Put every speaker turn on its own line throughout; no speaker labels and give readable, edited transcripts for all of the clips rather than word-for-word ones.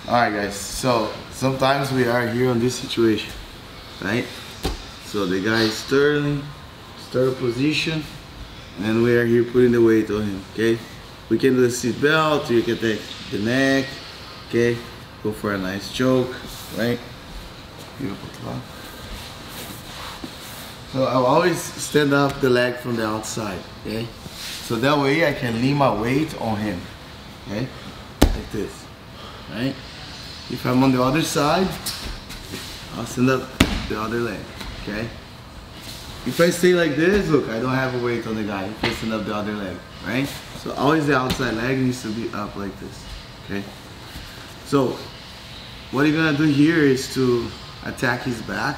Alright guys, so sometimes we are here on this situation, right? So the guy is turning, start position, and then we are here putting the weight on him, okay? We can do the seat belt, you can take the neck, okay? Go for a nice choke, right? So I'll always stand up the leg from the outside, okay? So that way I can lean my weight on him, okay? Like this, right? If I'm on the other side, I'll stand up the other leg, okay? If I stay like this, look, I don't have a weight on the guy. If I stand up the other leg, right? So always the outside leg needs to be up like this, okay? So what you're gonna do here is to attack his back,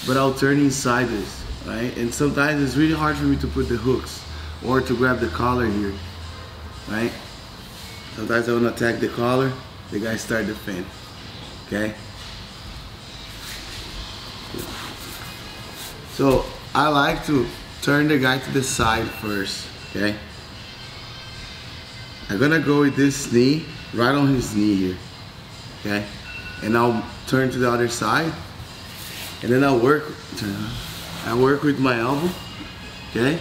but I'll turn inside this, right? And sometimes it's really hard for me to put the hooks or to grab the collar here, right? Sometimes I want to attack the collar, the guy start the feint, okay? So I like to turn the guy to the side first, okay? I'm gonna go with this knee, right on his knee here, okay? And I'll turn to the other side, and then I work with my elbow, okay?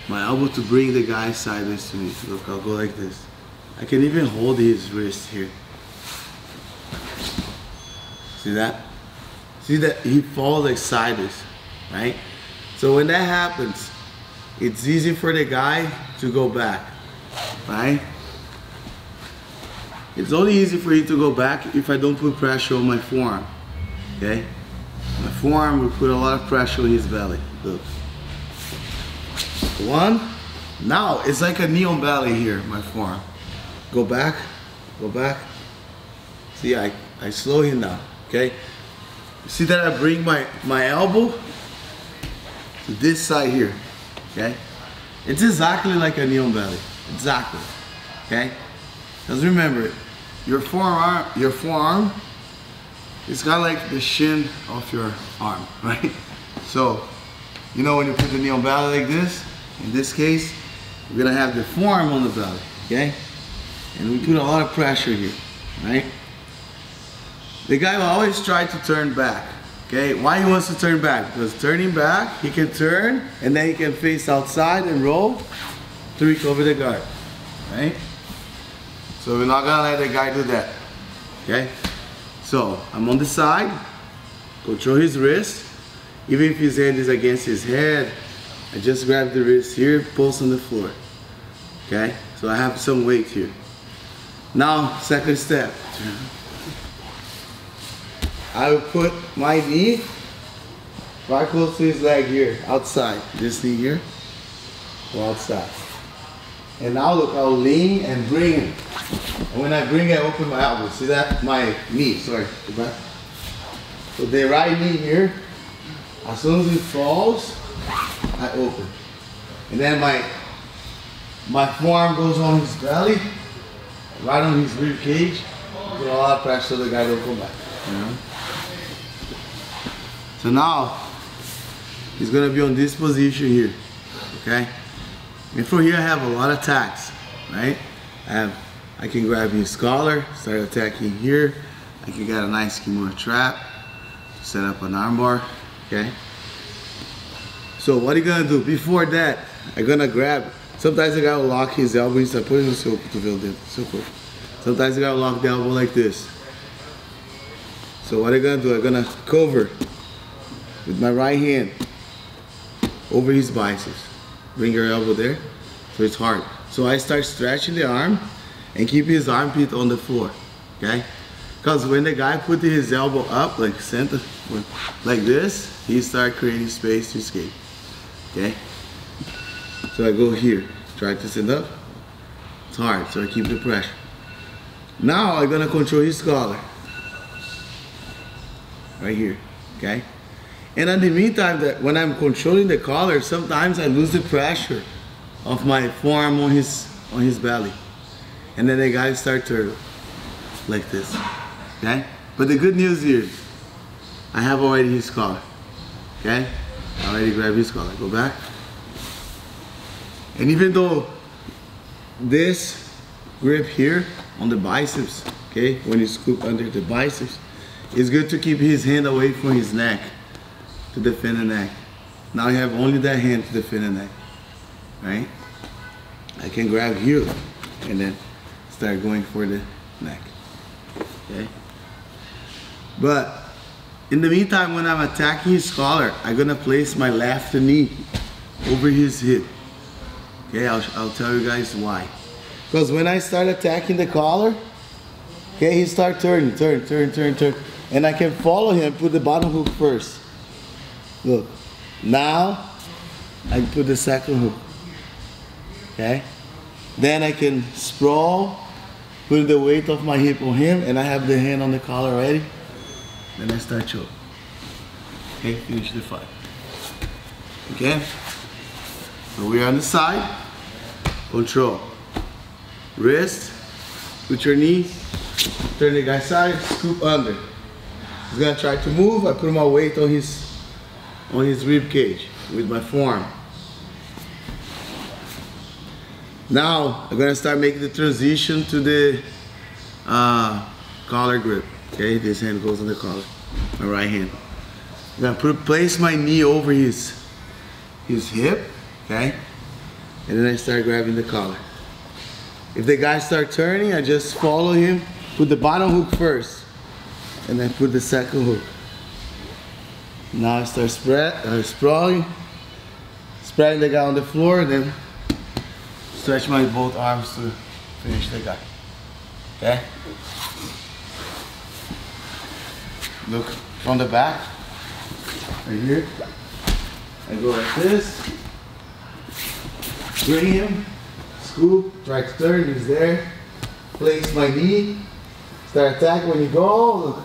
My elbow to bring the guy sideways to me. Look, I'll go like this. I can even hold his wrist here. See that? See that he falls like sideways, right? So when that happens, it's easy for the guy to go back, right? It's only easy for you to go back if I don't put pressure on my forearm, okay? My forearm will put a lot of pressure on his belly. Look. One. Now it's like a knee on belly here, my forearm. Go back, go back. See, I slow him down, okay? You see that I bring my elbow to this side here, okay? It's exactly like a knee on belly, exactly, okay? Because remember, your forearm is kind of like the shin of your arm, right? So, you know when you put the knee on belly like this, in this case, we're gonna have the forearm on the belly, okay? And we put a lot of pressure here, right? The guy will always try to turn back, okay? Why he wants to turn back? Because turning back, he can turn and then he can face outside and roll to recover the guard, right? So we're not gonna let the guy do that, okay? So I'm on the side, control his wrist. Even if his hand is against his head, I just grab the wrist here, pulse on the floor, okay? So I have some weight here. Now, second step. I will put my knee right close to his leg here, outside. This knee here, go outside. And now look, I'll lean and bring him. And when I bring it, I open my elbow. See that? My knee, sorry, go back. So the right knee here, as soon as he falls, I open. And then my forearm goes on his belly, right on his rib cage. Put a lot of pressure so the guy don't come back. You know? So now, he's gonna be on this position here, okay? And from here I have a lot of attacks, right? I can grab his collar, start attacking here. I can get a nice Kimura trap, set up an armbar, okay? So what are you gonna do? Before that, I'm gonna grab, sometimes the guy will lock his elbow and start putting the seu cotovelo dentro. Sometimes the guy will lock the elbow like this. So what I'm gonna do, I'm gonna cover with my right hand over his biceps. Bring your elbow there, so it's hard. So I start stretching the arm and keep his armpit on the floor, okay? Because when the guy put his elbow up, like center, like this, he start creating space to escape, okay? So I go here, try to stand up. It's hard, so I keep the pressure. Now I'm gonna control his collar, right here, okay? And in the meantime, when I'm controlling the collar, sometimes I lose the pressure of my forearm on his belly. And then the guy start to like this, okay? But the good news here, I have already his collar, okay? I already grabbed his collar, go back. And even though this grip here on the biceps okay? When you scoop under the biceps, it's good to keep his hand away from his neck to defend the neck. Now you have only that hand to defend the neck, right? I can grab here and then start going for the neck, okay? But in the meantime, when I'm attacking his collar, I'm gonna place my left knee over his hip. Okay, I'll tell you guys why. Because when I start attacking the collar, okay, he start turning, turn. And I can follow him, put the bottom hook first. Look, now I put the second hook, okay? Then I can sprawl, put the weight of my hip on him, and I have the hand on the collar already. Then I start choke. Okay, finish the fight. Okay? So we're on the side. Control. Wrist. Put your knee. Turn the guy's side. Scoop under. He's gonna try to move. I put my weight on his rib cage with my forearm. Now I'm gonna start making the transition to the collar grip. Okay, this hand goes on the collar, my right hand. I'm gonna place my knee over his hip, okay? And then I start grabbing the collar. If the guy starts turning, I just follow him, put the bottom hook first, and then put the second hook. Now I start sprawling, spreading the guy on the floor, and then stretch my both arms to finish the guy, okay? Look from the back, right here. I go like this, bring him, scoop, try to turn, he's there. Place my knee, start attacking when you go, look.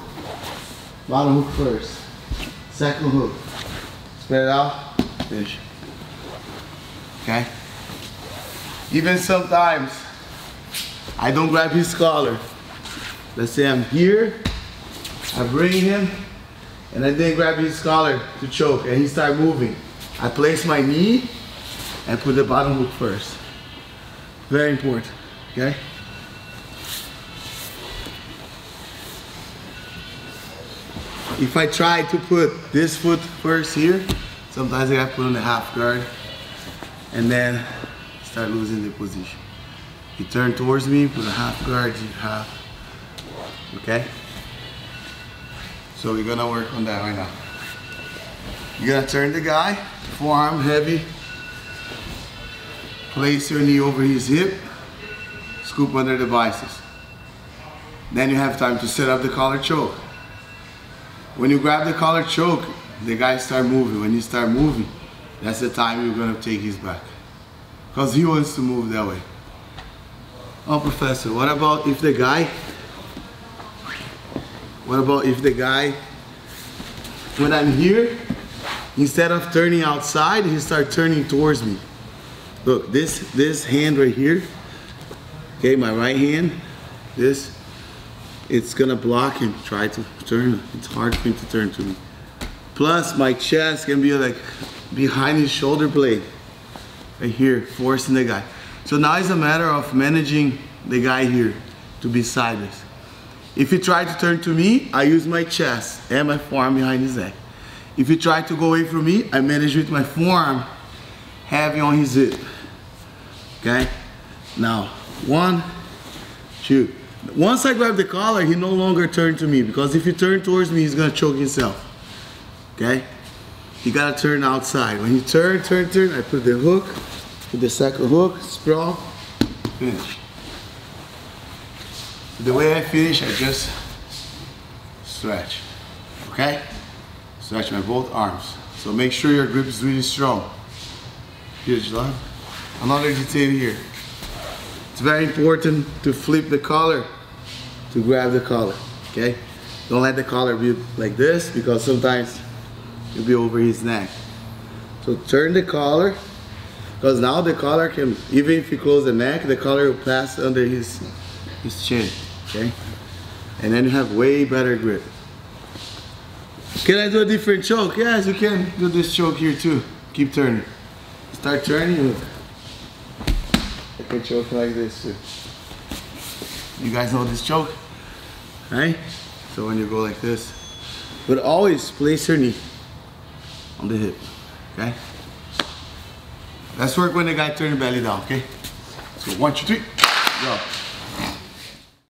Bottom hook first, second hook. Spread it out, finish. Okay? Even sometimes, I don't grab his collar. Let's say I'm here, I bring him, and I then grab his collar to choke, and he start moving. I place my knee and put the bottom hook first. Very important, okay? If I try to put this foot first here, sometimes I gotta put on the half guard, and then start losing the position. You turn towards me, put a half guard, half, okay? So we're gonna work on that right now. You're gonna turn the guy, forearm heavy, place your knee over his hip, scoop under the biceps. Then you have time to set up the collar choke. When you grab the collar choke, the guy start moving. When you start moving, that's the time you're gonna take his back. Because he wants to move that way. Oh, Professor, what about if the guy, when I'm here, instead of turning outside, he start turning towards me. Look, this hand right here, okay, my right hand, it's gonna block him, try to turn. It's hard for him to turn to me. Plus, my chest can be like behind his shoulder blade, right here, forcing the guy. So now it's a matter of managing the guy here to be sideways. If he tries to turn to me, I use my chest and my forearm behind his neck. If he tries to go away from me, I manage with my forearm heavy on his hip. Okay? Now, 1, 2. Once I grab the collar, he no longer turns to me, because if he turns towards me, he's gonna choke himself. Okay? You gotta turn outside. When you turn, I put the hook, put the second hook, sprawl, finish. The way I finish, I just stretch, okay? Stretch my both arms. So make sure your grip is really strong. Here, Jelon. Another detail here. It's very important to flip the collar to grab the collar, okay? Don't let the collar be like this, because sometimes it'll be over his neck. So turn the collar, because now the collar can, even if you close the neck, the collar will pass under his chin. Okay, and then you have way better grip. Can I do a different choke? Yes, you can do this choke here too. Keep turning. Start turning. I can choke like this too. You guys know this choke? right? So when you go like this, but always place your knee on the hip, okay? Let's work when the guy turns the belly down, okay? So 1, 2, 3, go.